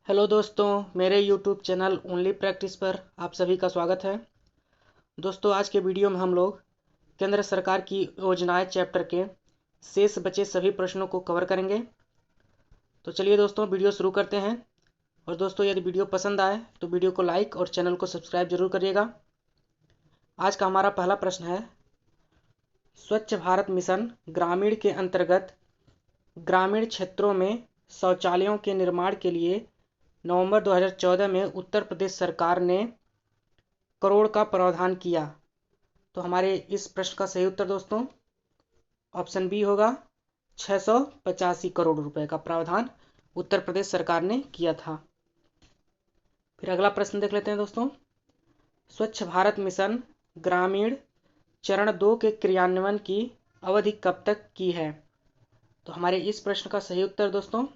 Hello दोस्तों, मेरे YouTube channel only practice पर आप सभी का स्वागत है। दोस्तों, आज के वीडियो में हम लोग केंद्र सरकार की योजनाएं चैप्टर के शेष बचे सभी प्रश्नों को कवर करेंगे। तो चलिए दोस्तों, वीडियो शुरू करते हैं। और दोस्तों, यदि वीडियो पसंद आए तो वीडियो को लाइक और चैनल को सब्सक्राइब जरूर करिएगा। आज का हमारा पहला प्रश्न है, स्वच्छ भारत मिशन ग्रामीण के अंतर्गत ग्रामीण क्षेत्रों में शौचालयों के निर्माण के लिए नवंबर 2014 में उत्तर प्रदेश सरकार ने करोड़ का प्रावधान किया। तो हमारे इस प्रश्न का सही उत्तर दोस्तों ऑप्शन बी होगा। 685 करोड़ रुपए का प्रावधान उत्तर प्रदेश सरकार ने किया था। फिर अगला प्रश्न देख लेते हैं दोस्तों, स्वच्छ भारत मिशन ग्रामीण चरण 2 के क्रियान्वयन की अवधि कब तक की है। तो हमारे इस प्रश्न का सही उत्तर दोस्तों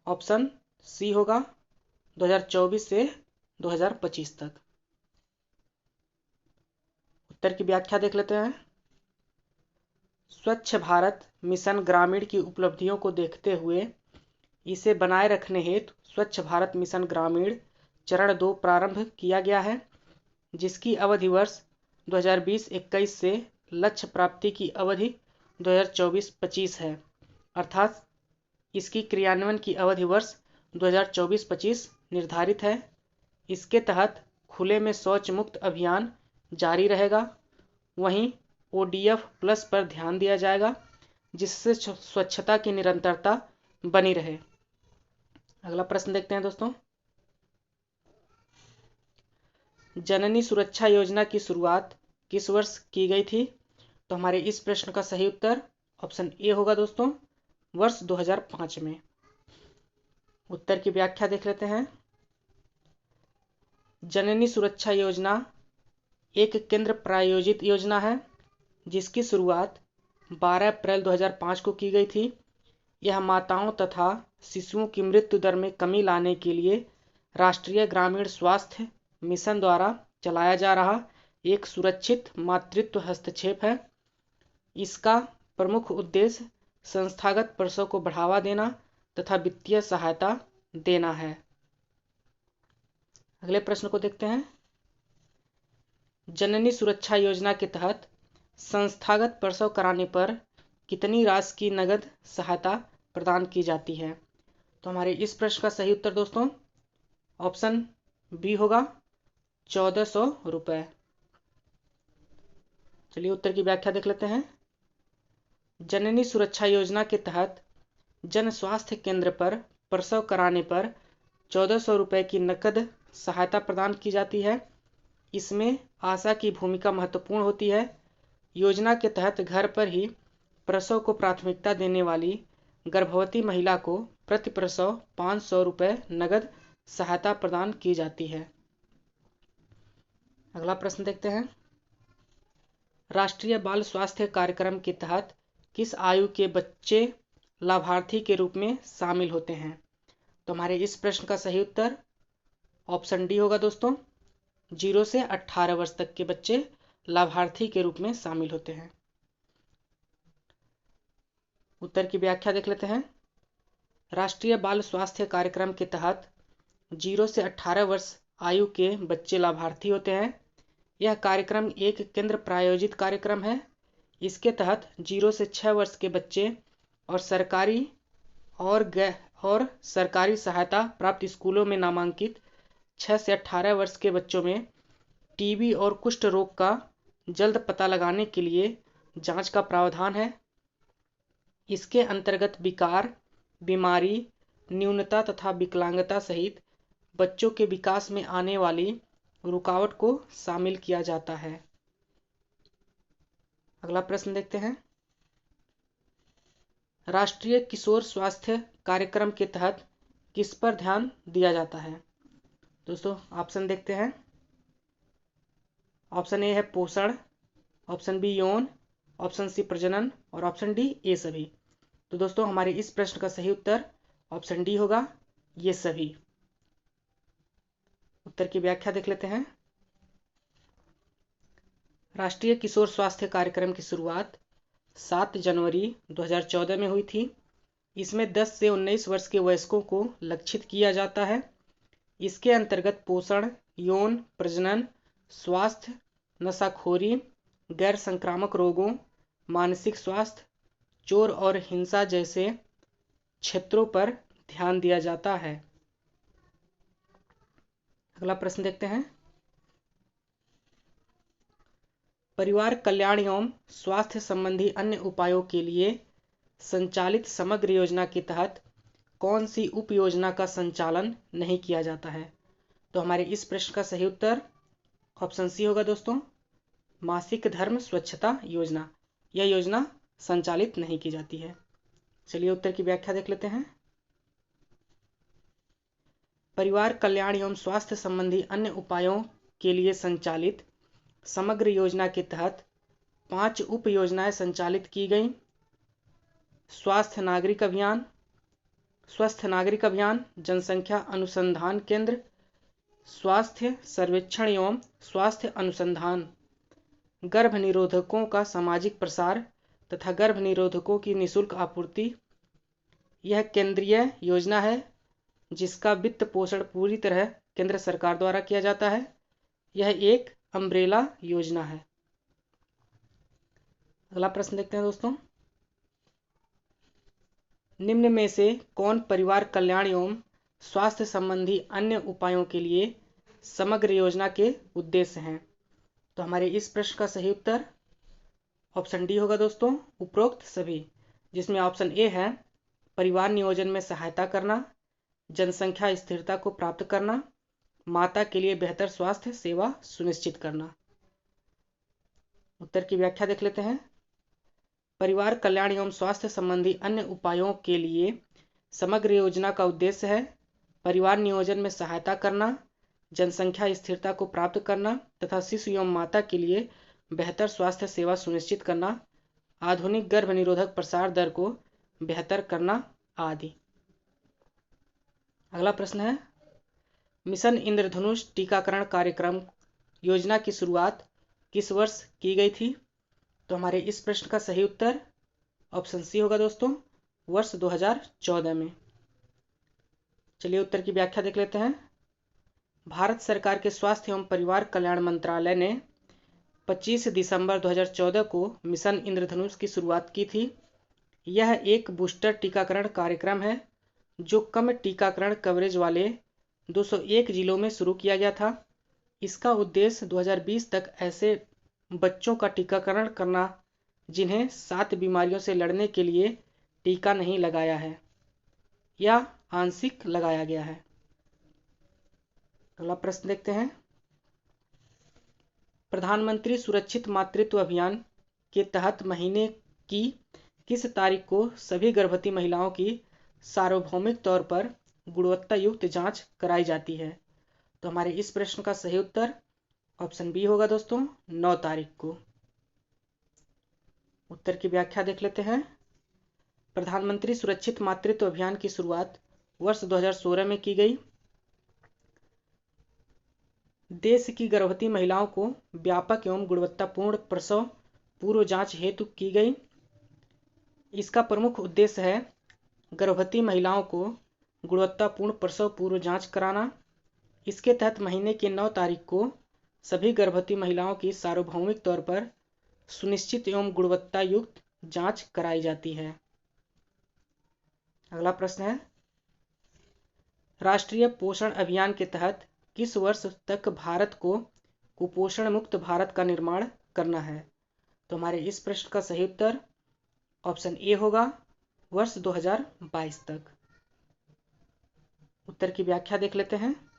ऑप्शन सी होगा, 2024 से 2025 तक। उत्तर की व्याख्या देख लेते हैं। स्वच्छ भारत मिशन ग्रामीण की उपलब्धियों को देखते हुए इसे बनाए रखने हेतु स्वच्छ भारत मिशन ग्रामीण चरण 2 प्रारंभ किया गया है, जिसकी अवधि वर्ष 2020-21 से लक्ष्य प्राप्ति की अवधि 2024-25 है। अर्थात इसकी क्रियान्वयन की अवधि वर्ष 2024-25 निर्धारित है। इसके तहत खुले में शौच मुक्त अभियान जारी रहेगा। वहीं ODF प्लस पर ध्यान दिया जाएगा, जिससे स्वच्छता की निरंतरता बनी रहे। अगला प्रश्न देखते हैं दोस्तों, जननी सुरक्षा योजना की शुरुआत किस वर्ष की गई थी। तो हमारे इस प्रश्न का सही उत्तर ऑप्शन ए होगा दोस्तों, वर्ष 2005 में। उत्तर की व्याख्या देख लेते हैं। जननी सुरक्षा योजना एक केंद्र प्रायोजित योजना है, जिसकी शुरुआत 12 अप्रैल 2005 को की गई थी। यह माताओं तथा शिशुओं की मृत्यु दर में कमी लाने के लिए राष्ट्रीय ग्रामीण स्वास्थ्य मिशन द्वारा चलाया जा रहा एक सुरक्षित मातृत्व हस्तक्षेप है। इसका प्रमुख उद्देश्य संस्थागत प्रसव को बढ़ावा देना तथा वित्तीय सहायता देना है। अगले प्रश्न को देखते हैं। जननी सुरक्षा योजना के तहत संस्थागत प्रसव कराने पर कितनी राशि की नगद सहायता प्रदान की जाती है। तो हमारे इस प्रश्न का सही उत्तर दोस्तों ऑप्शन बी होगा, 1400 रुपये। चलिए उत्तर की व्याख्या देख लेते हैं। जननी सुरक्षा योजना के तहत जन स्वास्थ्य केंद्र पर प्रसव कराने पर 1400 रुपये की नकद सहायता प्रदान की जाती है। इसमें आशा की भूमिका महत्वपूर्ण होती है। योजना के तहत घर पर ही प्रसव को प्राथमिकता देने वाली गर्भवती महिला को प्रति प्रसव 500 रुपये नगद सहायता प्रदान की जाती है। अगला प्रश्न देखते हैं। राष्ट्रीय बाल स्वास्थ्य कार्यक्रम के तहत किस आयु के बच्चे लाभार्थी के रूप में शामिल होते हैं। तो हमारे इस प्रश्न का सही उत्तर ऑप्शन डी होगा दोस्तों, 0 से 18 वर्ष तक के बच्चे लाभार्थी के रूप में शामिल होते हैं। उत्तर की व्याख्या देख लेते हैं। राष्ट्रीय बाल स्वास्थ्य कार्यक्रम के तहत 0 से 18 वर्ष आयु के बच्चे लाभार्थी होते हैं। यह कार्यक्रम एक केंद्र प्रायोजित कार्यक्रम है। इसके तहत 0 से 6 वर्ष के बच्चे और सरकारी सहायता प्राप्त स्कूलों में नामांकित 6 से 18 वर्ष के बच्चों में टीबी और कुष्ठ रोग का जल्द पता लगाने के लिए जांच का प्रावधान है। इसके अंतर्गत विकार, बीमारी, न्यूनता तथा विकलांगता सहित बच्चों के विकास में आने वाली रुकावट को शामिल किया जाता है। अगला प्रश्न देखते हैं। राष्ट्रीय किशोर स्वास्थ्य कार्यक्रम के तहत किस पर ध्यान दिया जाता है। दोस्तों ऑप्शन देखते हैं। ऑप्शन ए है पोषण, ऑप्शन बी यौन, ऑप्शन सी प्रजनन और ऑप्शन डी ये सभी। तो दोस्तों हमारे इस प्रश्न का सही उत्तर ऑप्शन डी होगा, ये सभी। उत्तर की व्याख्या देख लेते हैं। राष्ट्रीय किशोर स्वास्थ्य कार्यक्रम की शुरुआत 7 जनवरी 2014 में हुई थी। इसमें 10 से 19 वर्ष के वयस्कों को लक्षित किया जाता है। इसके अंतर्गत पोषण, यौन प्रजनन, स्वास्थ्य, नशाखोरी, गैर संक्रामक रोगों, मानसिक स्वास्थ्य, चोर और हिंसा जैसे क्षेत्रों पर ध्यान दिया जाता है। अगला प्रश्न देखते हैं। परिवार कल्याण एवं स्वास्थ्य संबंधी अन्य उपायों के लिए संचालित समग्र योजना के तहत कौन सी उप योजना का संचालन नहीं किया जाता है? तो हमारे इस प्रश्न का सही उत्तर ऑप्शन सी होगा दोस्तों, मासिक धर्म स्वच्छता योजना। यह योजना संचालित नहीं की जाती है। चलिए उत्तर की व्याख्या देख लेते हैं। परिवार कल्याण एवं स्वास्थ्य संबंधी अन्य उपायों के लिए संचालित समग्र योजना के तहत 5 उप योजनाएं संचालित की गई। स्वस्थ नागरिक अभियान, जनसंख्या अनुसंधान केंद्र, स्वास्थ्य सर्वेक्षण एवं स्वास्थ्य अनुसंधान, गर्भ निरोधकों का सामाजिक प्रसार तथा गर्भ निरोधकों की निःशुल्क आपूर्ति। यह केंद्रीय योजना है जिसका वित्त पोषण पूरी तरह केंद्र सरकार द्वारा किया जाता है। यह एक अम्ब्रेला योजना है। अगला प्रश्न देखते हैं दोस्तों। निम्न में से कौन परिवार कल्याण एवं स्वास्थ्य संबंधी अन्य उपायों के लिए समग्र योजना के उद्देश्य हैं? तो हमारे इस प्रश्न का सही उत्तर ऑप्शन डी होगा दोस्तों, उपरोक्त सभी, जिसमें ऑप्शन ए है परिवार नियोजन में सहायता करना, जनसंख्या स्थिरता को प्राप्त करना, माता के लिए बेहतर स्वास्थ्य सेवा सुनिश्चित करना। उत्तर की व्याख्या देख लेते हैं। परिवार कल्याण एवं स्वास्थ्य संबंधी अन्य उपायों के लिए समग्र योजना का उद्देश्य है परिवार नियोजन में सहायता करना, जनसंख्या स्थिरता को प्राप्त करना तथा शिशु एवं माता के लिए बेहतर स्वास्थ्य सेवा सुनिश्चित करना, आधुनिक गर्भ निरोधक प्रसार दर को बेहतर करना आदि। अगला प्रश्न है, मिशन इंद्रधनुष टीकाकरण कार्यक्रम योजना की शुरुआत किस वर्ष की गई थी? तो हमारे इस प्रश्न का सही उत्तर ऑप्शन सी होगा दोस्तों, वर्ष 2014 में। चलिए उत्तर की व्याख्या देख लेते हैं। भारत सरकार के स्वास्थ्य एवं परिवार कल्याण मंत्रालय ने 25 दिसंबर 2014 को मिशन इंद्रधनुष की शुरुआत की थी। यह एक बूस्टर टीकाकरण कार्यक्रम है जो कम टीकाकरण कवरेज वाले 201 जिलों में शुरू किया गया था। इसका उद्देश्य 2020 तक ऐसे बच्चों का टीकाकरण करना जिन्हें 7 बीमारियों से लड़ने के लिए टीका नहीं लगाया है या आंशिक लगाया गया है। अगला प्रश्न देखते हैं। प्रधानमंत्री सुरक्षित मातृत्व अभियान के तहत महीने की किस तारीख को सभी गर्भवती महिलाओं की सार्वभौमिक तौर पर गुणवत्ता युक्त जांच कराई जाती है? तो हमारे इस प्रश्न का सही उत्तर ऑप्शन बी होगा दोस्तों, 9 तारीख को। उत्तर की व्याख्या देख लेते हैं। प्रधानमंत्री सुरक्षित मातृत्व अभियान की शुरुआत वर्ष 2016 में की गई। देश की गर्भवती महिलाओं को व्यापक एवं गुणवत्तापूर्ण प्रसव पूर्व जांच हेतु की गई। इसका प्रमुख उद्देश्य है गर्भवती महिलाओं को गुणवत्तापूर्ण प्रसव पूर्व जांच कराना। इसके तहत महीने की 9 तारीख को सभी गर्भवती महिलाओं की सार्वभौमिक तौर पर सुनिश्चित एवं गुणवत्ता युक्त जांच कराई जाती है। अगला प्रश्न है, राष्ट्रीय पोषण अभियान के तहत किस वर्ष तक भारत को कुपोषण मुक्त भारत का निर्माण करना है? तो हमारे इस प्रश्न का सही उत्तर ऑप्शन ए होगा, वर्ष 2022 तक। उत्तर की व्याख्या देख लेते हैं।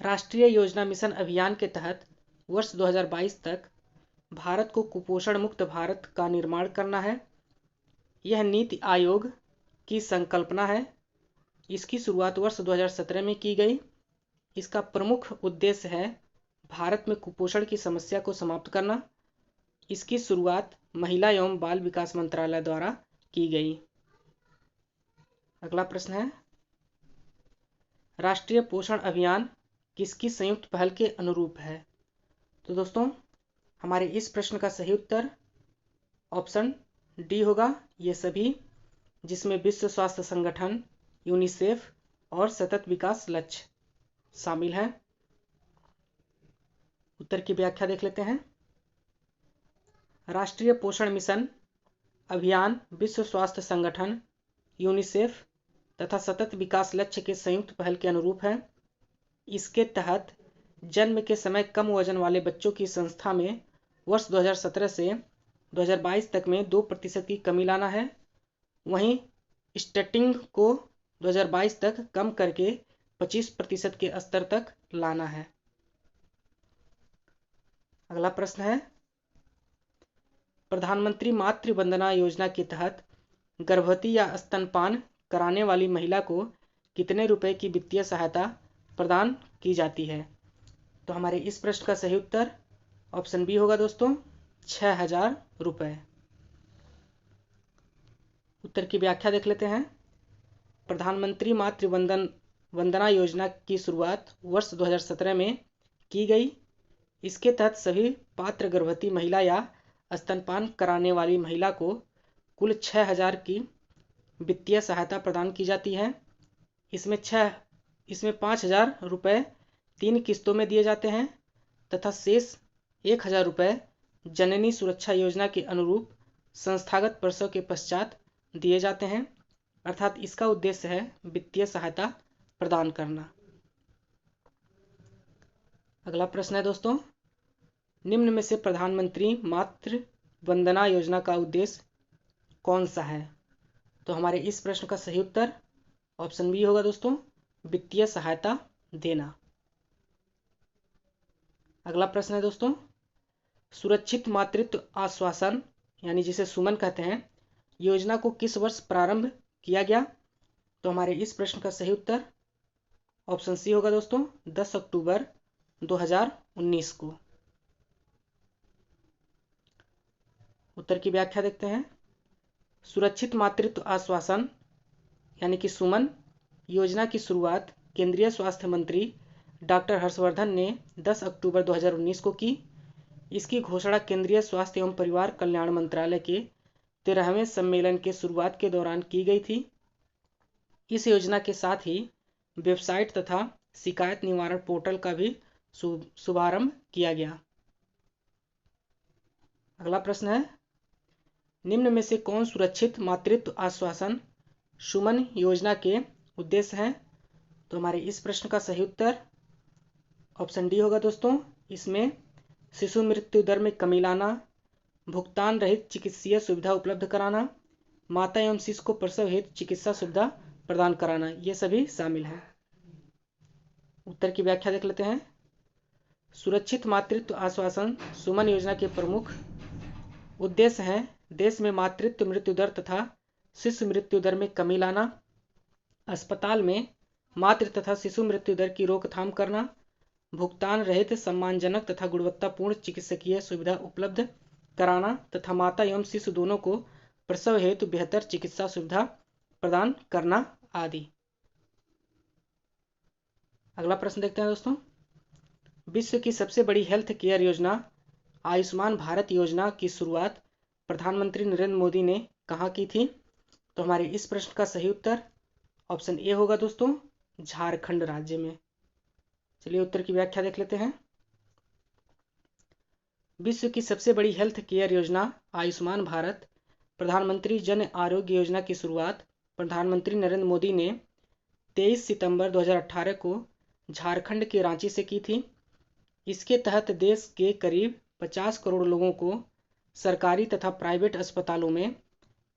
राष्ट्रीय योजना मिशन अभियान के तहत वर्ष 2022 तक भारत को कुपोषण मुक्त भारत का निर्माण करना है। यह नीति आयोग की संकल्पना है। इसकी शुरुआत वर्ष 2017 में की गई। इसका प्रमुख उद्देश्य है भारत में कुपोषण की समस्या को समाप्त करना। इसकी शुरुआत महिला एवं बाल विकास मंत्रालय द्वारा की गई। अगला प्रश्न है, राष्ट्रीय पोषण अभियान किसकी संयुक्त पहल के अनुरूप है? तो दोस्तों हमारे इस प्रश्न का सही उत्तर ऑप्शन डी होगा, ये सभी जिसमें विश्व स्वास्थ्य संगठन, यूनिसेफ और सतत विकास लक्ष्य शामिल हैं। उत्तर की व्याख्या देख लेते हैं। राष्ट्रीय पोषण मिशन अभियान विश्व स्वास्थ्य संगठन, यूनिसेफ तथा सतत विकास लक्ष्य के संयुक्त पहल के अनुरूप है। इसके तहत जन्म के समय कम वजन वाले बच्चों की संख्या में वर्ष 2017 से 2022 तक में 2% की कमी लाना है। वहीं स्टैटिंग को 2022 तक कम करके 25% के स्तर तक लाना है। अगला प्रश्न है, प्रधानमंत्री मातृ वंदना योजना के तहत गर्भवती या स्तनपान कराने वाली महिला को कितने रुपए की वित्तीय सहायता प्रदान की जाती है? तो हमारे इस प्रश्न का सही उत्तर ऑप्शन बी होगा दोस्तों, 6,000 रुपये। उत्तर की व्याख्या देख लेते हैं। प्रधानमंत्री मातृ वंदना योजना की शुरुआत वर्ष 2017 में की गई। इसके तहत सभी पात्र गर्भवती महिला या स्तनपान कराने वाली महिला को कुल 6,000 की वित्तीय सहायता प्रदान की जाती है। इसमें 5,000 रुपये 3 किस्तों में दिए जाते हैं तथा शेष 1,000 रुपये जननी सुरक्षा योजना के अनुरूप संस्थागत प्रसव के पश्चात दिए जाते हैं। अर्थात इसका उद्देश्य है वित्तीय सहायता प्रदान करना। अगला प्रश्न है दोस्तों, निम्न में से प्रधानमंत्री मातृ वंदना योजना का उद्देश्य कौन सा है? तो हमारे इस प्रश्न का सही उत्तर ऑप्शन बी होगा दोस्तों, वित्तीय सहायता देना। अगला प्रश्न है दोस्तों, सुरक्षित मातृत्व आश्वासन यानी जिसे सुमन कहते हैं, योजना को किस वर्ष प्रारंभ किया गया? तो हमारे इस प्रश्न का सही उत्तर ऑप्शन सी होगा दोस्तों, 10 अक्टूबर 2019 को। उत्तर की व्याख्या देखते हैं। सुरक्षित मातृत्व आश्वासन यानी कि सुमन योजना की शुरुआत केंद्रीय स्वास्थ्य मंत्री डॉक्टर हर्षवर्धन ने 10 अक्टूबर 2019 को की। इसकी घोषणा केंद्रीय स्वास्थ्य एवं परिवार कल्याण मंत्रालय के 13वें सम्मेलन के शुरुआत के दौरान की गई थी। इस योजना के साथ ही वेबसाइट तथा शिकायत निवारण पोर्टल का भी शुभारंभ किया गया। अगला प्रश्न है, निम्न में से कौन सुरक्षित मातृत्व आश्वासन सुमन योजना के उद्देश्य हैं? तो हमारे इस प्रश्न का सही उत्तर ऑप्शन डी होगा दोस्तों। इसमें शिशु मृत्यु दर में कमी लाना, भुगतान रहित चिकित्सीय सुविधा उपलब्ध कराना, माता एवं शिशु को प्रसव हेतु चिकित्सा सुविधा प्रदान कराना, ये सभी शामिल हैं। उत्तर की व्याख्या देख लेते हैं। सुरक्षित मातृत्व आश्वासन सुमन योजना के प्रमुख उद्देश्य हैं देश में मातृत्व मृत्यु दर तथा शिशु मृत्यु दर में कमी लाना, अस्पताल में मातृ तथा शिशु मृत्यु दर की रोकथाम करना, भुगतान रहित सम्मानजनक तथा गुणवत्तापूर्ण चिकित्सकीय सुविधा उपलब्ध कराना तथा माता एवं शिशु दोनों को प्रसव हेतु बेहतर चिकित्सा सुविधा प्रदान करना आदि। अगला प्रश्न देखते हैं दोस्तों, विश्व की सबसे बड़ी हेल्थ केयर योजना आयुष्मान भारत योजना की शुरुआत प्रधानमंत्री नरेंद्र मोदी ने कहाँ की थी? तो हमारे इस प्रश्न का सही उत्तर ऑप्शन ए होगा दोस्तों, झारखंड राज्य में। चलिए उत्तर की व्याख्या देख लेते हैं। विश्व की सबसे बड़ी हेल्थ केयर योजना आयुष्मान भारत प्रधानमंत्री जन आरोग्य योजना की शुरुआत प्रधानमंत्री नरेंद्र मोदी ने 23 सितंबर 2018 को झारखंड के रांची से की थी। इसके तहत देश के करीब 50 करोड़ लोगों को सरकारी तथा प्राइवेट अस्पतालों में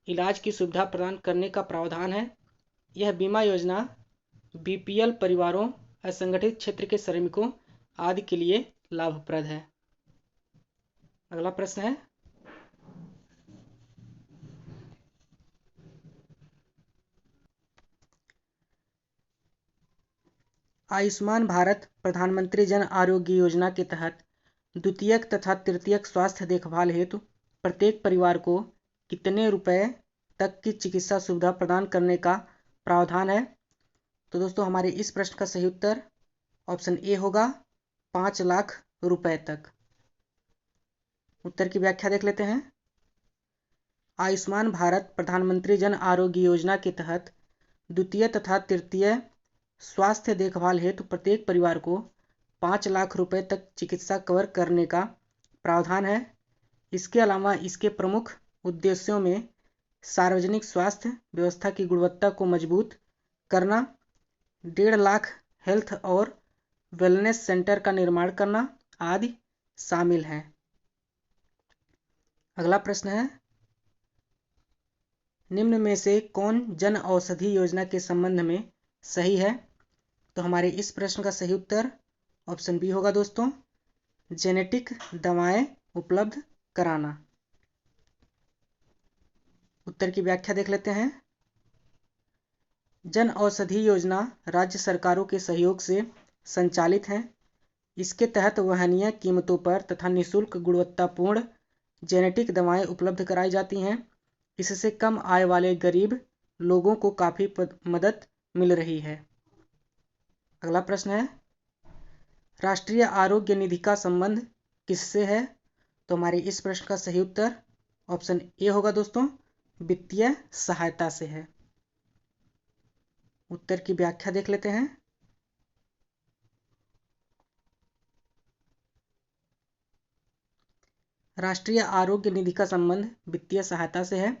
इलाज की सुविधा प्रदान करने का प्रावधान है। यह बीमा योजना बीपीएल परिवारों, असंगठित क्षेत्र के श्रमिकों आदि के लिए लाभप्रद है। अगला प्रश्न है, आयुष्मान भारत प्रधानमंत्री जन आरोग्य योजना के तहत द्वितीयक तथा तृतीयक स्वास्थ्य देखभाल हेतु प्रत्येक परिवार को कितने रुपए तक की चिकित्सा सुविधा प्रदान करने का प्रावधान है? तो दोस्तों हमारे इस प्रश्न का सही उत्तर ऑप्शन ए होगा, 5 लाख रुपए तक। उत्तर की व्याख्या देख लेते हैं। आयुष्मान भारत प्रधानमंत्री जन आरोग्य योजना के तहत द्वितीय तथा तृतीय स्वास्थ्य देखभाल हेतु प्रत्येक परिवार को 5 लाख रुपए तक चिकित्सा कवर करने का प्रावधान है। इसके अलावा इसके प्रमुख उद्देश्यों में सार्वजनिक स्वास्थ्य व्यवस्था की गुणवत्ता को मजबूत करना, 1.5 लाख हेल्थ और वेलनेस सेंटर का निर्माण करना आदि शामिल है। अगला प्रश्न है, निम्न में से कौन जन औषधि योजना के संबंध में सही है? तो हमारे इस प्रश्न का सही उत्तर ऑप्शन बी होगा दोस्तों, जेनेटिक दवाएं उपलब्ध कराना। उत्तर की व्याख्या देख लेते हैं। जन औषधि योजना राज्य सरकारों के सहयोग से संचालित है। इसके तहत वहनीय कीमतों पर तथा निःशुल्क गुणवत्तापूर्ण जेनेटिक दवाएं उपलब्ध कराई जाती हैं। इससे कम आय वाले गरीब लोगों को काफ़ी मदद मिल रही है। अगला प्रश्न है, राष्ट्रीय आरोग्य निधि का संबंध किससे है? तो हमारे इस प्रश्न का सही उत्तर ऑप्शन ए होगा दोस्तों, वित्तीय सहायता से है। उत्तर की व्याख्या देख लेते हैं। राष्ट्रीय आरोग्य निधि का संबंध वित्तीय सहायता से है।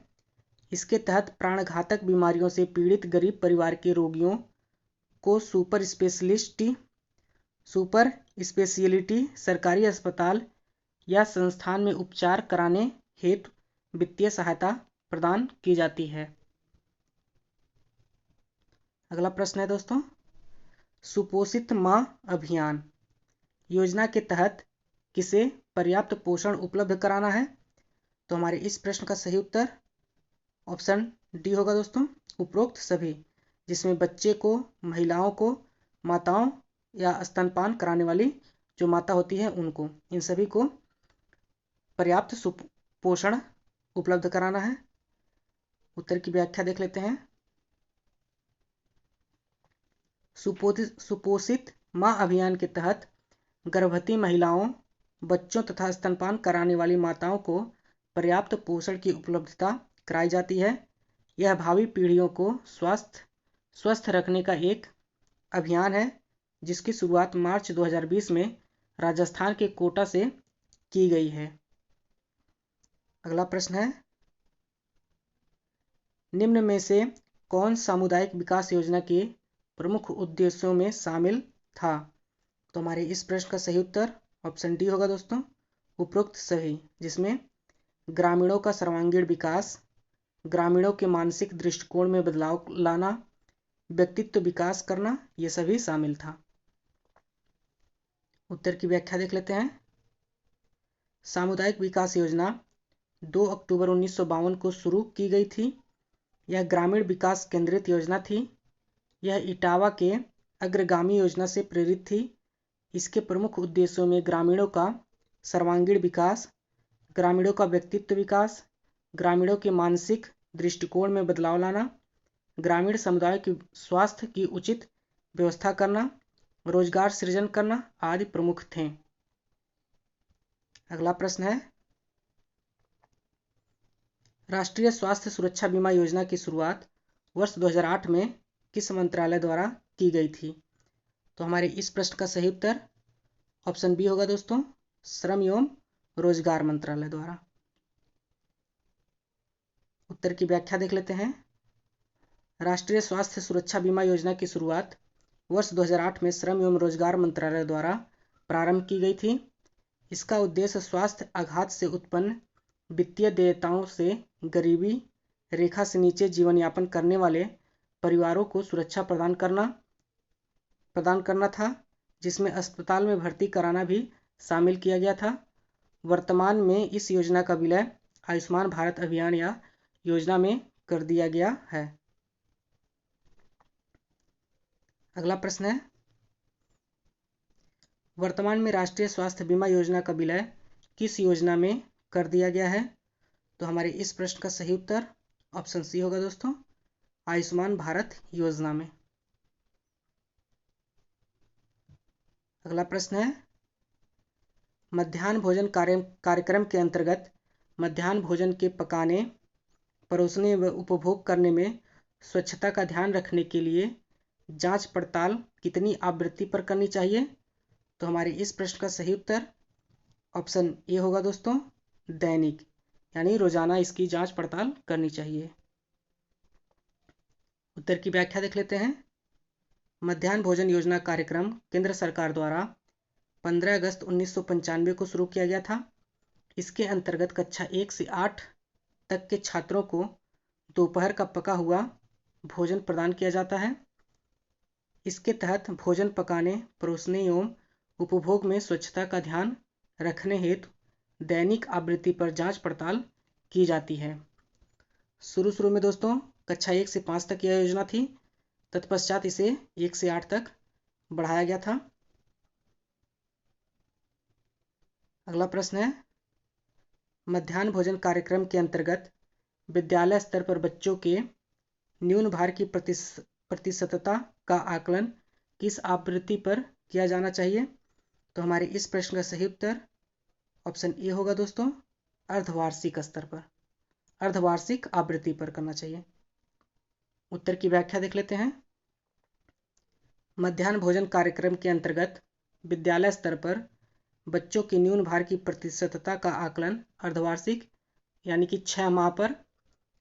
इसके तहत प्राणघातक बीमारियों से पीड़ित गरीब परिवार के रोगियों को सुपर स्पेशियलिटी सरकारी अस्पताल या संस्थान में उपचार कराने हेतु वित्तीय सहायता प्रदान की जाती है। अगला प्रश्न है दोस्तों, सुपोषित माँ अभियान योजना के तहत किसे पर्याप्त पोषण उपलब्ध कराना है? तो हमारे इस प्रश्न का सही उत्तर ऑप्शन डी होगा दोस्तों, उपरोक्त सभी, जिसमें बच्चे को, महिलाओं को, माताओं या स्तनपान कराने वाली जो माता होती है उनको, इन सभी को पर्याप्त पोषण उपलब्ध कराना है। उत्तर की व्याख्या देख लेते हैं। सुपोषित माँ अभियान के तहत गर्भवती महिलाओं, बच्चों तथा स्तनपान कराने वाली माताओं को पर्याप्त पोषण की उपलब्धता कराई जाती है। यह भावी पीढ़ियों को स्वस्थ रखने का एक अभियान है, जिसकी शुरुआत मार्च 2020 में राजस्थान के कोटा से की गई है। अगला प्रश्न है, निम्न में से कौन सामुदायिक विकास योजना के प्रमुख उद्देश्यों में शामिल था? तो हमारे इस प्रश्न का सही उत्तर ऑप्शन डी होगा दोस्तों, उपरोक्त सभी, जिसमें ग्रामीणों का सर्वांगीण विकास, ग्रामीणों के मानसिक दृष्टिकोण में बदलाव लाना, व्यक्तित्व विकास करना, ये सभी शामिल था। उत्तर की व्याख्या देख लेते हैं। सामुदायिक विकास योजना 2 अक्टूबर 1952 को शुरू की गई थी। यह ग्रामीण विकास केंद्रित योजना थी। यह इटावा के अग्रगामी योजना से प्रेरित थी। इसके प्रमुख उद्देश्यों में ग्रामीणों का सर्वांगीण विकास, ग्रामीणों का व्यक्तित्व विकास, ग्रामीणों के मानसिक दृष्टिकोण में बदलाव लाना, ग्रामीण समुदाय के स्वास्थ्य की उचित व्यवस्था करना, रोजगार सृजन करना आदि प्रमुख थे। अगला प्रश्न है, राष्ट्रीय स्वास्थ्य सुरक्षा बीमा योजना की शुरुआत वर्ष 2008 में किस मंत्रालय द्वारा की गई थी? तो हमारे इस प्रश्न का सही उत्तर ऑप्शन बी होगा दोस्तों, श्रम एवं रोजगार मंत्रालय द्वारा। उत्तर की व्याख्या देख लेते हैं। राष्ट्रीय स्वास्थ्य सुरक्षा बीमा योजना की शुरुआत वर्ष 2008 में श्रम एवं रोजगार मंत्रालय द्वारा प्रारंभ की गई थी। इसका उद्देश्य स्वास्थ्य आघात से उत्पन्न वित्तीय देयताओं से गरीबी रेखा से नीचे जीवन यापन करने वाले परिवारों को सुरक्षा प्रदान करना था, जिसमें अस्पताल में भर्ती कराना भी शामिल किया गया था। वर्तमान में इस योजना का विलय आयुष्मान भारत अभियान या योजना में कर दिया गया है। अगला प्रश्न है, वर्तमान में राष्ट्रीय स्वास्थ्य बीमा योजना का विलय किस योजना में कर दिया गया है? तो हमारे इस प्रश्न का सही उत्तर ऑप्शन सी होगा दोस्तों, आयुष्मान भारत योजना में। अगला प्रश्न है, मध्याह्न भोजन कार्यक्रम के अंतर्गत मध्याह्न भोजन के पकाने परोसने व उपभोग करने में स्वच्छता का ध्यान रखने के लिए जांच पड़ताल कितनी आवृत्ति पर करनी चाहिए? तो हमारे इस प्रश्न का सही उत्तर ऑप्शन ए होगा दोस्तों, दैनिक, यानी रोजाना इसकी जांच पड़ताल करनी चाहिए। उत्तर की व्याख्या देख लेते हैं। मध्याह्न भोजन योजना कार्यक्रम केंद्र सरकार द्वारा 15 अगस्त 1995 को शुरू किया गया था। इसके अंतर्गत कक्षा 1 से 8 तक के छात्रों को दोपहर का पका हुआ भोजन प्रदान किया जाता है। इसके तहत भोजन पकाने, परोसने एवं उपभोग में स्वच्छता का ध्यान रखने हेतु दैनिक आवृत्ति पर जांच पड़ताल की जाती है। शुरू में दोस्तों कक्षा 1 से 5 तक यह योजना थी, तत्पश्चात इसे 1 से 8 तक बढ़ाया गया था। अगला प्रश्न है, मध्याह्न भोजन कार्यक्रम के अंतर्गत विद्यालय स्तर पर बच्चों के न्यून भार की प्रतिशतता का आकलन किस आवृत्ति पर किया जाना चाहिए? तो हमारे इस प्रश्न का सही उत्तर ऑप्शन ए होगा दोस्तों, अर्धवार्षिक स्तर पर, अर्धवार्षिक आवृत्ति पर करना चाहिए। उत्तर की व्याख्या देख लेते हैं। मध्याह्न भोजन कार्यक्रम के अंतर्गत विद्यालय स्तर पर बच्चों के न्यून भार की प्रतिशतता का आकलन अर्धवार्षिक यानी कि 6 माह पर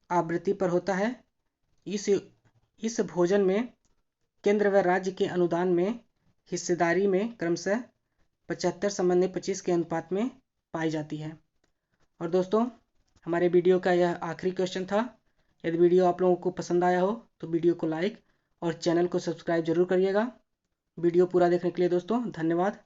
आवृत्ति पर होता है। इस भोजन में केंद्र व राज्य के अनुदान में हिस्सेदारी में क्रमशः 75:25 के अनुपात में पाई जाती है। और दोस्तों हमारे वीडियो का यह आखिरी क्वेश्चन था। यदि वीडियो आप लोगों को पसंद आया हो तो वीडियो को लाइक और चैनल को सब्सक्राइब जरूर करिएगा। वीडियो पूरा देखने के लिए दोस्तों धन्यवाद।